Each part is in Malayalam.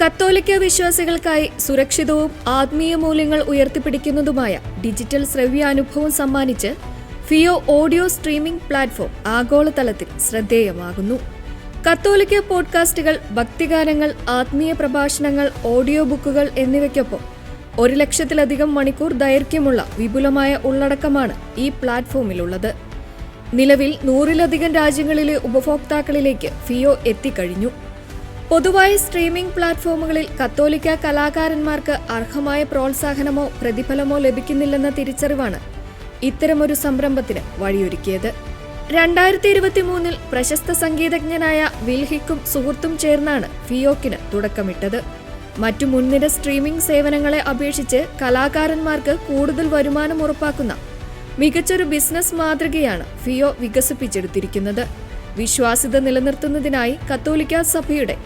കത്തോലിക്ക വിശ്വാസികൾക്കായി സുരക്ഷിതവും ആത്മീയ മൂല്യങ്ങൾ ഉയർത്തിപ്പിടിക്കുന്നതുമായ ഡിജിറ്റൽ ശ്രവ്യാനുഭവം സമ്മാനിച്ച് ഫിയോ ഓഡിയോ സ്ട്രീമിംഗ് പ്ലാറ്റ്ഫോം ആഗോളതലത്തിൽ ശ്രദ്ധേയമാകുന്നു. കത്തോലിക്ക പോഡ്കാസ്റ്റുകൾ, ഭക്തിഗാനങ്ങൾ, ആത്മീയ പ്രഭാഷണങ്ങൾ, ഓഡിയോ ബുക്കുകൾ എന്നിവയ്ക്കൊപ്പം 1,00,000-ലധികം മണിക്കൂർ ദൈർഘ്യമുള്ള വിപുലമായ ഉള്ളടക്കമാണ് ഈ പ്ലാറ്റ്ഫോമിലുള്ളത്. നിലവിൽ 100-ലധികം രാജ്യങ്ങളിലെ ഉപഭോക്താക്കളിലേക്ക് ഫിയോ എത്തിക്കഴിഞ്ഞു. പൊതുവായ സ്ട്രീമിംഗ് പ്ലാറ്റ്ഫോമുകളിൽ കത്തോലിക്ക കലാകാരന്മാർക്ക് അർഹമായ പ്രോത്സാഹനമോ പ്രതിഫലമോ ലഭിക്കുന്നില്ലെന്ന തിരിച്ചറിവാണ് ഇത്തരമൊരു സംരംഭത്തിന് വഴിയൊരുക്കിയത്. 2023 പ്രശസ്ത സംഗീതജ്ഞനായ വിൽഹിക്കും സുഹൃത്തും ചേർന്നാണ് ഫിയോക്കിന് തുടക്കമിട്ടത്. മറ്റു മുൻനിര സ്ട്രീമിംഗ് സേവനങ്ങളെ അപേക്ഷിച്ച് കലാകാരന്മാർക്ക് കൂടുതൽ വരുമാനം ഉറപ്പാക്കുന്ന മികച്ചൊരു ബിസിനസ് മാതൃകയാണ് ഫിയോ വികസിപ്പിച്ചെടുത്തിരിക്കുന്നത്. വിശ്വാസ്യത നിലനിർത്തുന്നതിനായി കത്തോലിക്ക സഭയുടെ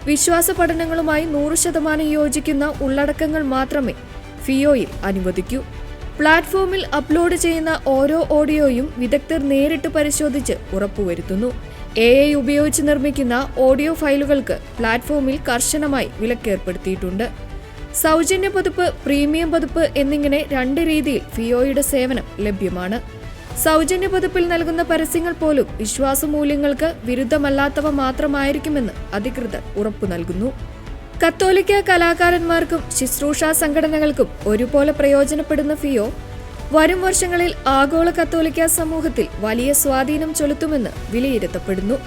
വിശ്വാസ പഠനങ്ങളുമായി 100% യോജിക്കുന്ന ഉള്ളടക്കങ്ങൾ മാത്രമേ ഫിയോയിൽ അനുവദിക്കൂ. പ്ലാറ്റ്ഫോമിൽ അപ്ലോഡ് ചെയ്യുന്ന ഓരോ ഓഡിയോയും വിദഗ്ധർ നേരിട്ട് പരിശോധിച്ച് ഉറപ്പുവരുത്തുന്നു. AI ഉപയോഗിച്ച് നിർമ്മിക്കുന്ന ഓഡിയോ ഫയലുകൾക്ക് പ്ലാറ്റ്ഫോമിൽ കർശനമായി വിലക്കേർപ്പെടുത്തിയിട്ടുണ്ട്. സൗജന്യ പതിപ്പ്, പ്രീമിയം പതിപ്പ് എന്നിങ്ങനെ 2 രീതിയിൽ ഫിയോയുടെ സേവനം ലഭ്യമാണ്. സൗജന്യ പതിപ്പിൽ നൽകുന്ന പരസ്യങ്ങൾ പോലും വിശ്വാസമൂല്യങ്ങൾക്ക് വിരുദ്ധമല്ലാത്തവ മാത്രമായിരിക്കുമെന്ന് അധികൃതർ ഉറപ്പു നൽകുന്നു. കത്തോലിക്ക കലാകാരന്മാർക്കും ശുശ്രൂഷാ സംഘടനകൾക്കും ഒരുപോലെ പ്രയോജനപ്പെടുന്ന ഫിയോ വരും വർഷങ്ങളിൽ ആഗോള കത്തോലിക്ക സമൂഹത്തിൽ വലിയ സ്വാധീനം ചെലുത്തുമെന്ന് വിലയിരുത്തപ്പെടുന്നു.